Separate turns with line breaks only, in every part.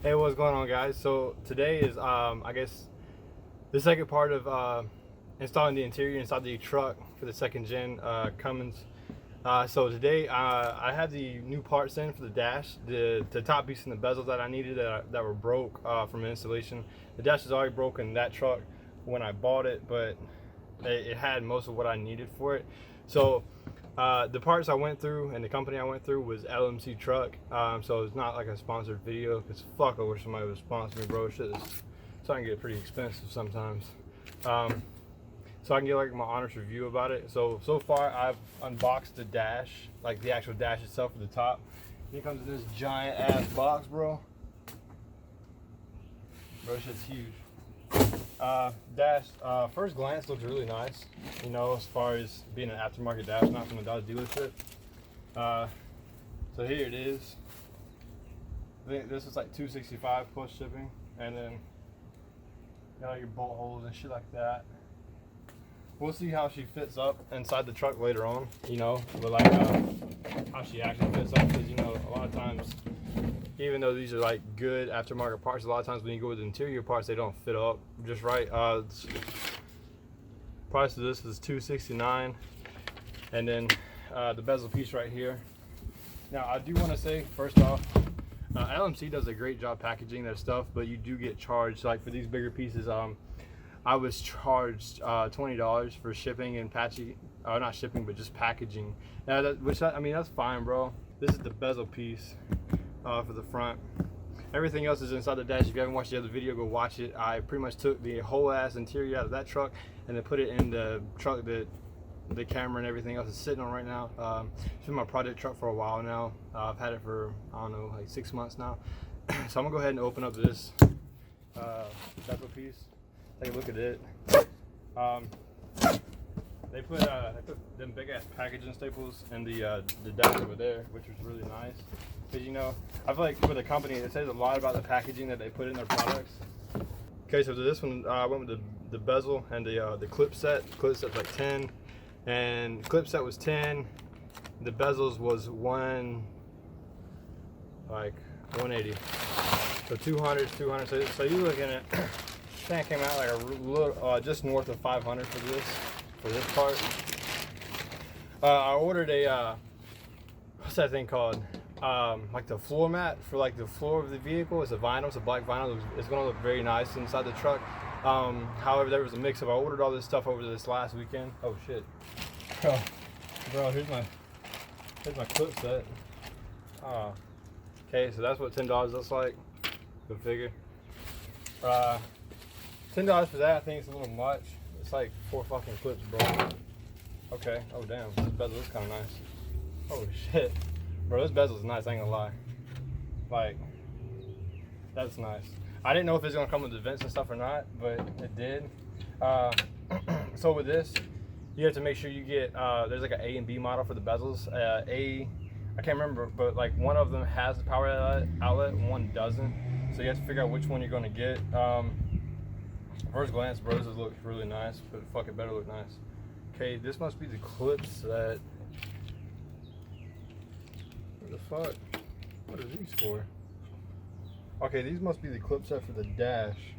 Hey, what's going on, guys? So today is I guess the second part of installing the interior inside the truck for the second gen Cummins. So today I had the new parts in for the dash, the top piece and the bezels that I needed that were broke from installation. The dash is already broken in that truck when I bought it, but it had most of what I needed for it. So the parts I went through and the company I went through was LMC Truck. So it's not like a sponsored video, because fuck, I wish somebody would sponsor me, bro. Shit is starting to get pretty expensive sometimes. So I can get like my honest review about it. So far I've unboxed the dash, like the actual dash itself at the top. It comes in this giant ass box, bro. Bro, shit's huge. Dash, first glance looks really nice, you know, as far as being an aftermarket dash, not from a Dodge dealership. So here it is. I think this is like $265 plus shipping, and then you got your bolt holes and shit like that. We'll see how she fits up inside the truck later on, you know, but like how she actually fits up, because you know a lot of times, even though these are like good aftermarket parts, a lot of times when you go with the interior parts, they don't fit up just right. Price of this is $269, and then the bezel piece right here. Now I do want to say, first off, LMC does a great job packaging their stuff, but you do get charged. Like for these bigger pieces, I was charged $20 for shipping and not shipping, but just packaging. Now I mean, that's fine, bro. This is the bezel piece for the front. Everything else is inside the dash. If you haven't watched the other video, go watch it. I pretty much took the whole ass interior out of that truck and then put it in the truck that the camera and everything else is sitting on right now. It's been my project truck for a while now. I've had it for, I don't know, like 6 months now. So I'm gonna go ahead and open up this bezel piece. Take a look at it. They put them big ass packaging staples in the dash over there, which was really nice. Because you know, I feel like for the company, it says a lot about the packaging that they put in their products. Okay, so this one I went with the bezel and the clip set. Clip set's like 10, and clip set was 10. The bezels was 180. So 200, 200. So you're looking at. I think it came out like a little, just north of 500 for this part. I ordered a what's that thing called? Like the floor mat for like the floor of the vehicle. It's a vinyl, it's a black vinyl. It's gonna look very nice inside the truck. However, there was a mix-up. I ordered all this stuff over this last weekend. Oh shit, bro, here's my clip set. Okay, so that's what $10 looks like. Go figure. $10 for that, I think it's a little much. It's like 4 fucking clips, bro. Okay. Oh damn, this bezel is kind of nice. Holy shit, bro, this bezel is nice. I ain't gonna lie. Like, that's nice. I didn't know if it's gonna come with the vents and stuff or not, but it did. So with this, you have to make sure you get. There's like an A and B model for the bezels. I can't remember, but like one of them has the power outlet and one doesn't. So you have to figure out which one you're gonna get. First glance, bro, this looks really nice, but fuck, it better look nice. Okay, this must be the clip set. What the fuck? What are these for? Okay, these must be the clip set for the dash.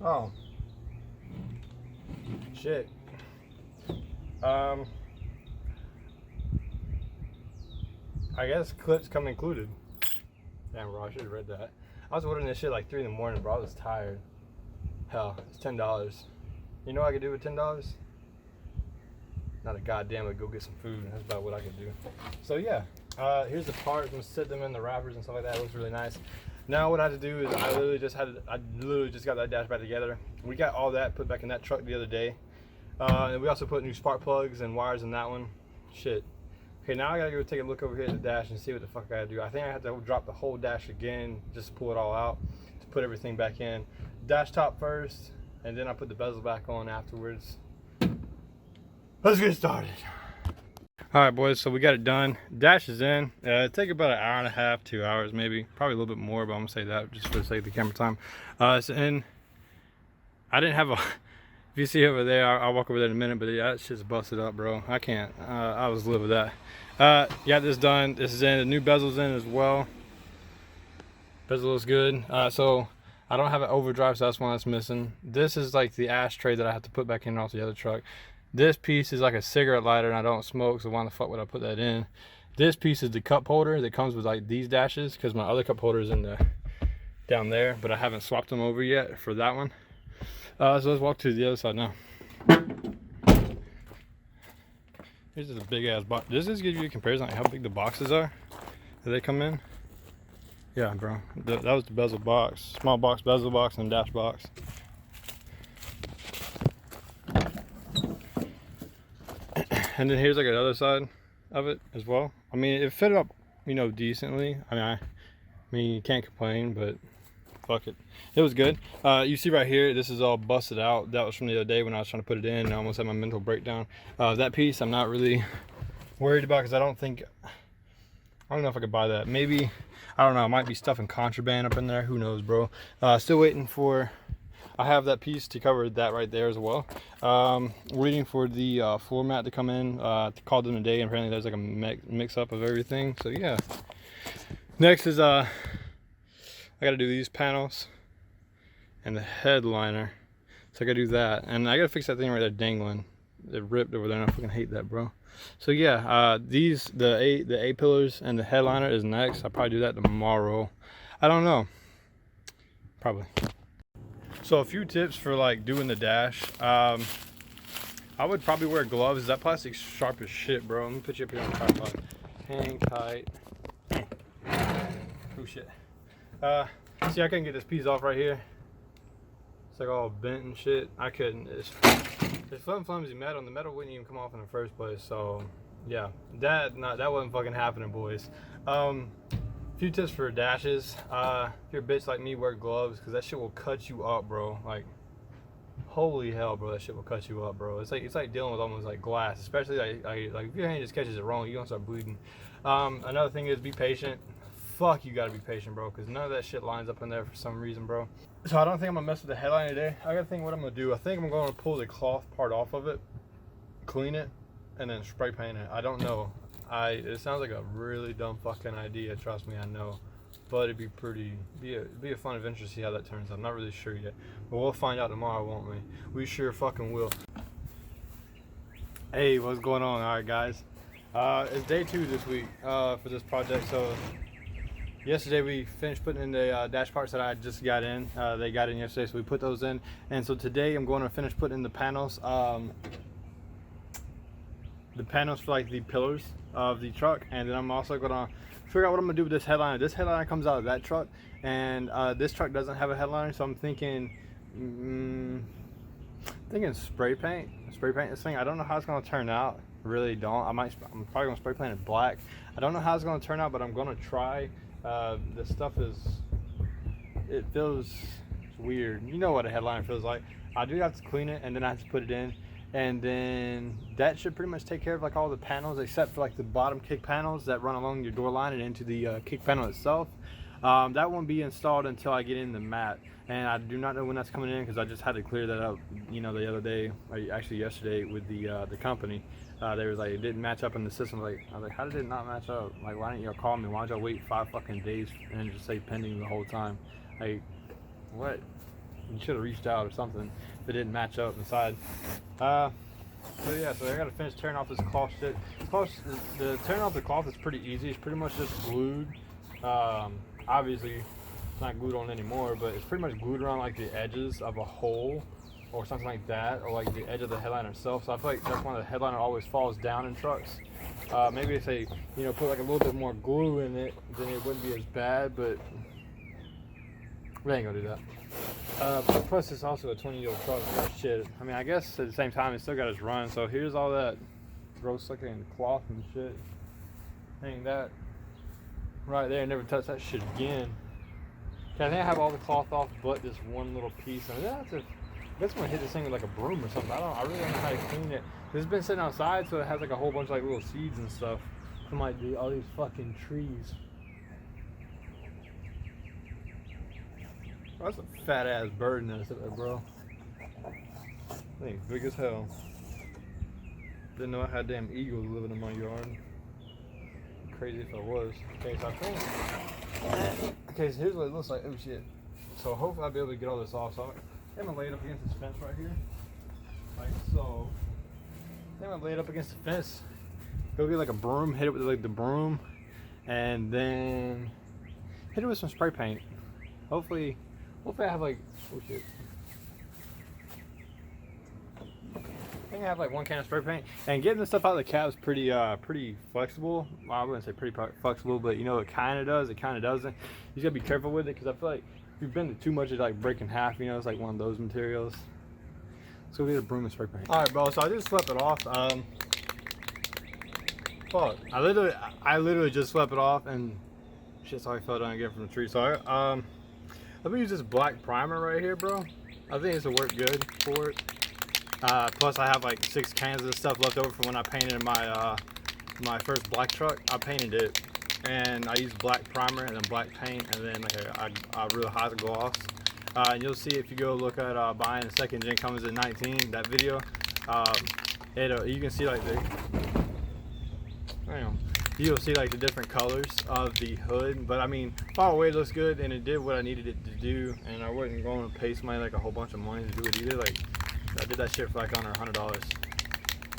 Oh. Shit. I guess clips come included. Damn, bro, I should have read that. I was ordering this shit like 3 in the morning, bro. I was tired. Hell, it's $10. You know what I could do with $10? Not a goddamn, but go get some food. That's about what I could do. So yeah, here's the parts. I'm gonna set them in the wrappers and stuff like that. It looks really nice. Now what I had to do is I literally just got that dash back together. We got all that put back in that truck the other day. And we also put new spark plugs and wires in that one. Shit. Okay, now I gotta go take a look over here at the dash and see what the fuck I gotta do. I think I have to drop the whole dash again, just to pull it all out, to put everything back in. Dash top first, and then I put the bezel back on afterwards. Let's get started. All right, boys, so we got it done. Dash is in. It take about an hour and a half, 2 hours maybe, probably a little bit more, but I'm gonna say that just for the sake of the camera time. It's in. I didn't have a If you see over there, I'll walk over there in a minute, but yeah, that shit's busted up, bro. I can't. I was live with that. Got this done. This is in. The new bezel's in as well. Bezel looks good. So I don't have an overdrive, so that's one that's missing. This is like the ashtray that I have to put back in off the other truck. This piece is like a cigarette lighter, and I don't smoke, so why the fuck would I put that in? This piece is the cup holder that comes with like these dashes, because my other cup holder is in the down there, but I haven't swapped them over yet for that one. So let's walk to the other side now. Here's this big ass box. Does this give you a comparison like how big the boxes are that they come in? Yeah, bro. That was the bezel box, small box, bezel box, and dash box. And then here's like another side of it as well. I mean, it fit up, you know, decently. I mean, you can't complain, but fuck it. It was good. You see right here, this is all busted out. That was from the other day when I was trying to put it in, and I almost had my mental breakdown. That piece I'm not really worried about, because I don't know if I could buy that. Maybe, I don't know, it might be stuff in contraband up in there. Who knows, bro? Still waiting for, I have that piece to cover that right there as well. Waiting for the floor mat to come in. Called them today, and apparently there's like a mix up of everything. So yeah. Next is I gotta do these panels and the headliner. So I gotta do that, and I gotta fix that thing right there dangling. It ripped over there, and I fucking hate that, bro. So yeah, the A pillars and the headliner is next. I'll probably do that tomorrow. I don't know. Probably. So a few tips for like doing the dash. I would probably wear gloves. That plastic's sharp as shit, bro. Let me put you up here on the tripod. Hang tight. Oh shit. See, I couldn't get this piece off right here. It's like all bent and shit. I couldn't. It's flimsy metal, and the metal wouldn't even come off in the first place. So yeah, that wasn't fucking happening, boys. Few tips for dashes. If you're a bitch like me, wear gloves, because that shit will cut you up, bro. Like, holy hell, bro, that shit will cut you up, bro. It's like dealing with almost like glass, especially like if your hand just catches it wrong, you're gonna start bleeding. Another thing is be patient. Fuck, you gotta be patient, bro, because none of that shit lines up in there for some reason, bro. So I don't think I'm gonna mess with the headline today. I gotta think what I'm gonna do. I think I'm gonna pull the cloth part off of it, clean it, and then spray paint it. I don't know. It sounds like a really dumb fucking idea, trust me, I know. But it'd be a fun adventure to see how that turns out. I'm not really sure yet. But we'll find out tomorrow, won't we? We sure fucking will. Hey, what's going on? Alright guys. It's day 2 this week for this project. So yesterday we finished putting in the dash parts that I just got in. They got in yesterday, so we put those in. And so today I'm going to finish putting in the panels. The panels for like the pillars of the truck, and then I'm also gonna figure out what I'm gonna do with this headliner. This headliner comes out of that truck, and this truck doesn't have a headliner, so I'm thinking spray paint this thing. I don't know how it's gonna turn out. Really don't. I'm probably gonna spray paint it black. I don't know how it's gonna turn out, but I'm gonna try. This stuff it feels weird. You know what a headliner feels like. I do have to clean it, and then I have to put it in. And then that should pretty much take care of like all the panels, except for like the bottom kick panels that run along your door line and into the kick panel itself. That won't be installed until I get in the mat, and I do not know when that's coming in, because I just had to clear that up, you know, the other day, or actually yesterday, with the company. They was like, it didn't match up in the system. Like, I was like, how did it not match up? Like, why didn't y'all call me? Why did y'all wait 5 fucking days and just say pending the whole time? Like, what? You should have reached out or something. If it didn't match up inside. So yeah, so I gotta finish tearing off this cloth shit. The tearing off the cloth is pretty easy. It's pretty much just glued. Obviously, it's not glued on anymore, but it's pretty much glued around like the edges of a hole or something like that, or like the edge of the headliner itself. So I feel like that's why the headliner always falls down in trucks. Maybe if they, you know, put like a little bit more glue in it, then it wouldn't be as bad, but we ain't gonna do that. Plus it's also a 20-year-old truck. Shit, I mean, I guess at the same time it's still got its run. So here's all that gross looking cloth and shit. Hang that right there, never touch that shit again. Okay, I think I have all the cloth off but this one little piece. I mean, I guess I'm gonna hit this thing with like a broom or something. I really don't know how to clean it. It's been sitting outside, so it has like a whole bunch of like little seeds and stuff from like all these fucking trees. That's a fat ass bird nest up there, bro. Thing's big as hell. Didn't know I had damn eagles living in my yard. Crazy if I was. Okay, so I think. Okay, so here's what it looks like. Oh shit. So hopefully I'll be able to get all this off. So I'm gonna lay it up against this fence right here. Like so. I'm gonna lay it up against the fence. It'll be like a broom. Hit it with like the broom, and then hit it with some spray paint. Hopefully I have like. Oh shit. I think I have like 1 can of spray paint, and getting the stuff out of the cap is pretty flexible. Well, I wouldn't say pretty flexible, but you know it kind of does, it kind of doesn't. You just gotta be careful with it, because I feel like if you've been too much, it like break in half. You know, it's like one of those materials. Let's go get a broom and spray paint. All right, bro. So I just swept it off. Fuck. I literally just swept it off, and shit, so I fell down again from the tree. So let me use this black primer right here, bro. I think this will work good for it. Plus I have like 6 cans of this stuff left over from when I painted my my first black truck. I painted it, and I used black primer and then black paint, and then like a real high gloss. And you'll see if you go look at buying a second gen Cummins at 19, that video. You can see like you'll see like the different colors of the hood. But I mean, far away it looks good, and it did what I needed it to do, and I wasn't going to pay somebody like a whole bunch of money to do it either. Like, I did that shit for like under $100.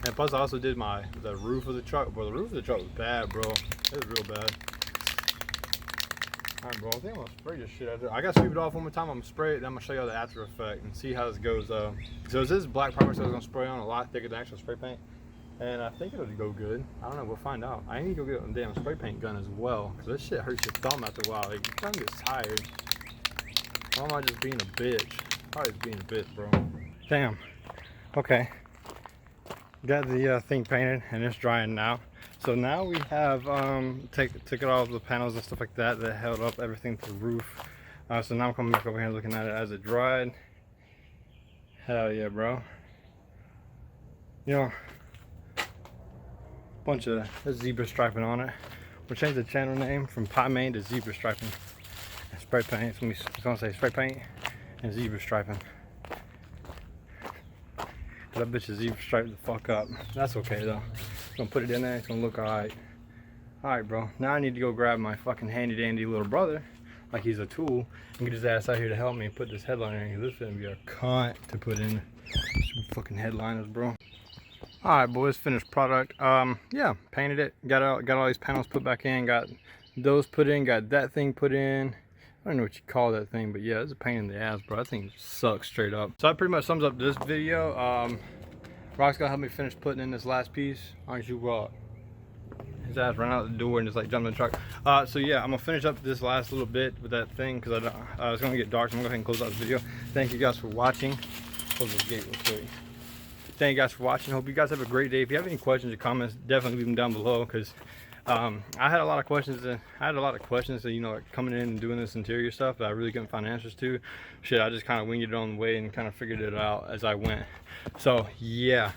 And plus I also did the roof of the truck. Bro, the roof of the truck was bad, bro. It was real bad. Alright, bro, I think I'm gonna spray this shit out there. I gotta sweep it off one more time. I'm gonna spray it, then I'm gonna show you the after effect and see how this goes. So this is black primer, so I was gonna spray on a lot thicker than actual spray paint. And I think it'll go good. I don't know, we'll find out. I need to go get a damn spray paint gun as well, because this shit hurts your thumb after a while. Like, your thumb gets tired. Or am I just being a bitch? Probably just being a bitch, bro. Damn. Okay. Got the thing painted, and it's drying now. So now we have took it off the panels and stuff like that held up everything to the roof. So now I'm coming back over here looking at it as it dried. Hell yeah, bro. You know, bunch of zebra striping on it. We'll change the channel name from Pie Main to Zebra Striping. And spray paint. It's gonna say spray paint and zebra striping. That bitch is zebra striped the fuck up. That's okay though. I'm gonna put it in there. It's gonna look alright. Alright, bro. Now I need to go grab my fucking handy dandy little brother, like he's a tool, and get his ass out here to help me put this headliner in, because this is gonna be a cunt to put in some fucking headliners, bro. Alright, boys, finished product. Yeah, painted it. Got all these panels put back in. Got those put in. Got that thing put in. I don't know what you call that thing, but yeah, it's a pain in the ass, bro. That thing sucks straight up. So that pretty much sums up this video. Rock's gonna help me finish putting in this last piece. Aren't you, Rock? His ass ran out the door and just like jumped in the truck. So yeah, I'm gonna finish up this last little bit with that thing, because it's gonna get dark, so I'm gonna go ahead and close out this video. Thank you guys for watching. Close this gate real quick. Thank you guys for watching. Hope you guys have a great day. If you have any questions or comments, definitely leave them down below, because I had a lot of questions. You know, like coming in and doing this interior stuff that I really couldn't find answers to. Shit, I just kind of winged it on the way and kind of figured it out as I went. So yeah,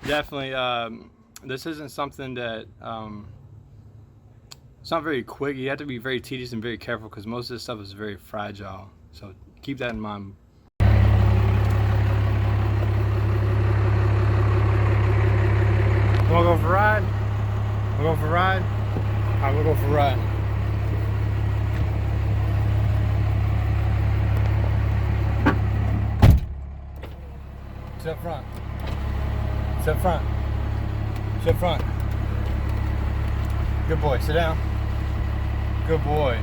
definitely. This isn't something that it's not very quick. You have to be very tedious and very careful, because most of this stuff is very fragile. So keep that in mind. Wanna go for a ride? We'll go for a ride? Alright, we'll go for a ride. Sit up front. Sit up front. Sit up front. Good boy, sit down. Good boy.